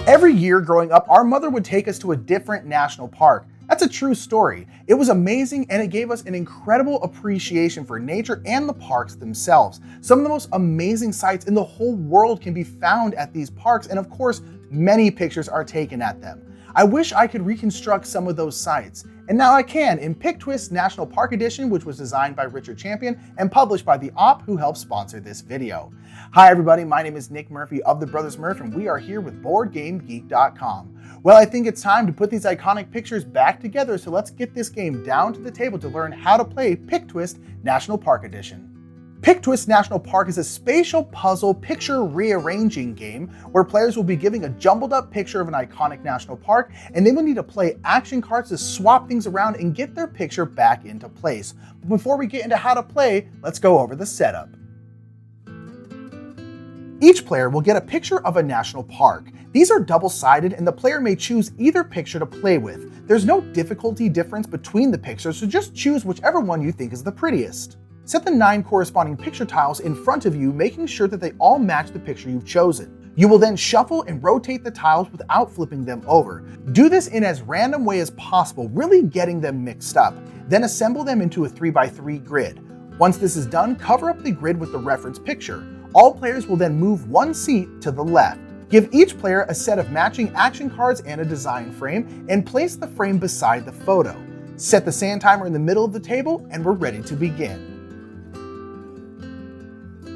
Every year growing up, our mother would take us to a different national park. That's a true story. It was amazing and it gave us an incredible appreciation for nature and the parks themselves. Some of the most amazing sights in the whole world can be found at these parks, and of course, many pictures are taken at them. I wish I could reconstruct some of those sites, and now I can in PicTwist National Park Edition, which was designed by Richard Champion and published by the Op, who helped sponsor this video. Hi everybody, my name is Nick Murphy of the Brothers Murph, and we are here with BoardGameGeek.com. Well, I think it's time to put these iconic pictures back together, so let's get this game down to the table to learn how to play PicTwist National Park Edition. PicTwist National Park is a spatial puzzle picture rearranging game where players will be given a jumbled up picture of an iconic national park, and they will need to play action cards to swap things around and get their picture back into place. But before we get into how to play, let's go over the setup. Each player will get a picture of a national park. These are double-sided and the player may choose either picture to play with. There's no difficulty difference between the pictures, so just choose whichever one you think is the prettiest. Set the 9 corresponding picture tiles in front of you, making sure that they all match the picture you've chosen. You will then shuffle and rotate the tiles without flipping them over. Do this in as random way as possible, really getting them mixed up. Then assemble them into a 3x3 grid. Once this is done, cover up the grid with the reference picture. All players will then move one seat to the left. Give each player a set of matching action cards and a design frame, and place the frame beside the photo. Set the sand timer in the middle of the table, and we're ready to begin.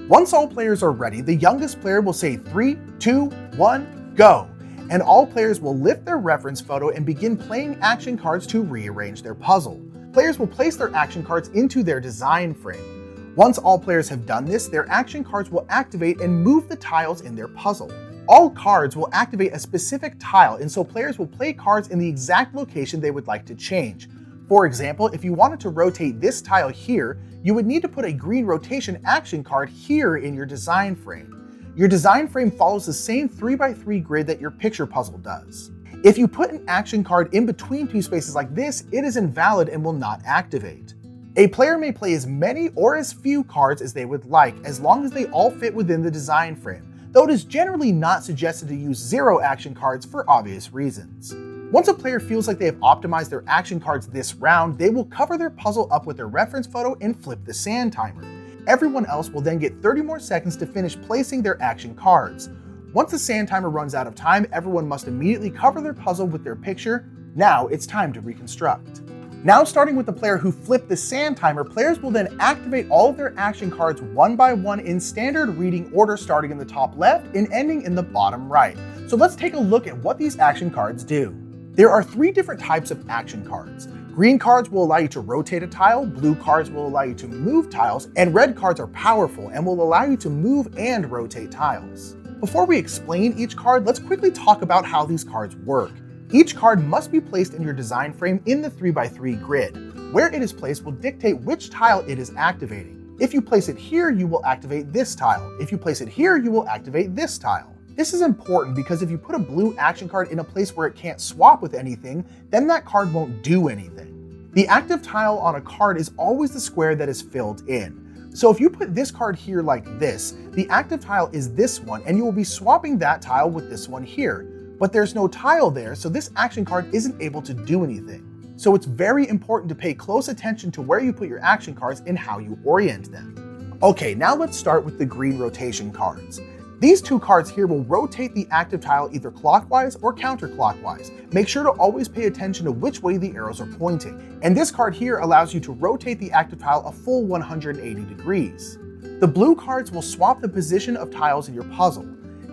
Once all players are ready, the youngest player will say 3, 2, 1, go! And all players will lift their reference photo and begin playing action cards to rearrange their puzzle. Players will place their action cards into their design frame. Once all players have done this, their action cards will activate and move the tiles in their puzzle. All cards will activate a specific tile, and so players will play cards in the exact location they would like to change. For example, if you wanted to rotate this tile here, you would need to put a green rotation action card here in your design frame. Your design frame follows the same 3x3 grid that your picture puzzle does. If you put an action card in between two spaces like this, it is invalid and will not activate. A player may play as many or as few cards as they would like, as long as they all fit within the design frame, though it is generally not suggested to use 0 action cards for obvious reasons. Once a player feels like they have optimized their action cards this round, they will cover their puzzle up with their reference photo and flip the sand timer. Everyone else will then get 30 more seconds to finish placing their action cards. Once the sand timer runs out of time, everyone must immediately cover their puzzle with their picture. Now it's time to reconstruct. Now, starting with the player who flipped the sand timer, players will then activate all of their action cards one by one in standard reading order, starting in the top left and ending in the bottom right. So let's take a look at what these action cards do. There are 3 different types of action cards. Green cards will allow you to rotate a tile, blue cards will allow you to move tiles, and red cards are powerful and will allow you to move and rotate tiles. Before we explain each card, let's quickly talk about how these cards work. Each card must be placed in your design frame in the 3x3 grid. Where it is placed will dictate which tile it is activating. If you place it here, you will activate this tile. If you place it here, you will activate this tile. This is important because if you put a blue action card in a place where it can't swap with anything, then that card won't do anything. The active tile on a card is always the square that is filled in. So if you put this card here like this, the active tile is this one, and you will be swapping that tile with this one here. But there's no tile there, so this action card isn't able to do anything. So it's very important to pay close attention to where you put your action cards and how you orient them. Okay, now let's start with the green rotation cards. These 2 cards here will rotate the active tile either clockwise or counterclockwise. Make sure to always pay attention to which way the arrows are pointing. And this card here allows you to rotate the active tile a full 180 degrees. The blue cards will swap the position of tiles in your puzzle.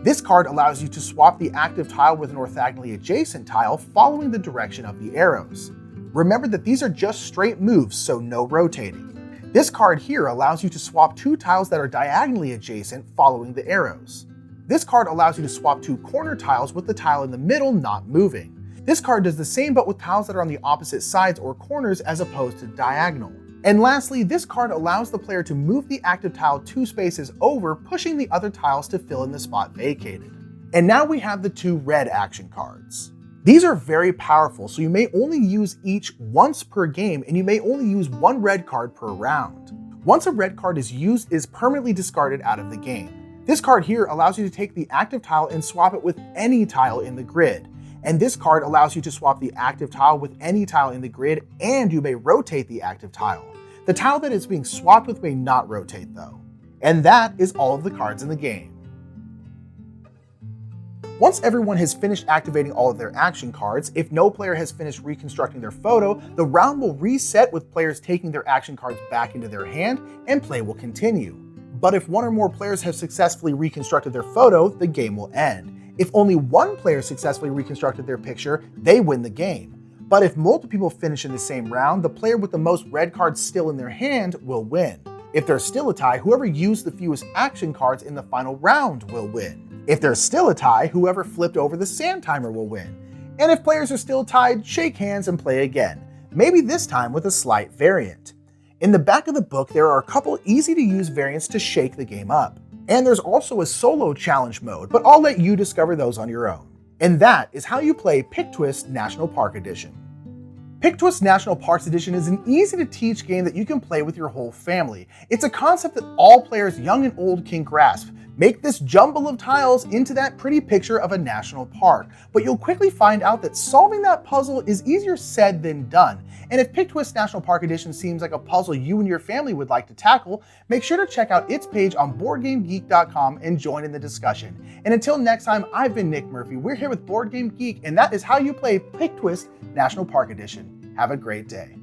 This card allows you to swap the active tile with an orthogonally adjacent tile following the direction of the arrows. Remember that these are just straight moves, so no rotating. This card here allows you to swap 2 tiles that are diagonally adjacent following the arrows. This card allows you to swap 2 corner tiles with the tile in the middle not moving. This card does the same but with tiles that are on the opposite sides or corners as opposed to diagonal. And lastly, this card allows the player to move the active tile 2 spaces over, pushing the other tiles to fill in the spot vacated. And now we have the 2 red action cards. These are very powerful, so you may only use each once per game, and you may only use 1 red card per round. Once a red card is used, it is permanently discarded out of the game. This card here allows you to take the active tile and swap it with any tile in the grid. And this card allows you to swap the active tile with any tile in the grid, and you may rotate the active tile. The tile that is being swapped with may not rotate though. And that is all of the cards in the game. Once everyone has finished activating all of their action cards, if no player has finished reconstructing their photo, the round will reset with players taking their action cards back into their hand, and play will continue. But if one or more players have successfully reconstructed their photo, the game will end. If only one player successfully reconstructed their picture, they win the game. But if multiple people finish in the same round, the player with the most red cards still in their hand will win. If there's still a tie, whoever used the fewest action cards in the final round will win. If there's still a tie, whoever flipped over the sand timer will win. And if players are still tied, shake hands and play again, maybe this time with a slight variant. In the back of the book, there are a couple easy to use variants to shake the game up. And there's also a solo challenge mode, but I'll let you discover those on your own. And that is how you play PicTwist National Park Edition. PicTwist National Parks Edition is an easy-to-teach game that you can play with your whole family. It's a concept that all players, young and old, can grasp. Make this jumble of tiles into that pretty picture of a national park, but you'll quickly find out that solving that puzzle is easier said than done. And if PicTwist National Park Edition seems like a puzzle you and your family would like to tackle, make sure to check out its page on BoardGameGeek.com and join in the discussion. And until next time, I've been Nick Murphy. We're here with BoardGameGeek, and that is how you play PicTwist National Park Edition. Have a great day.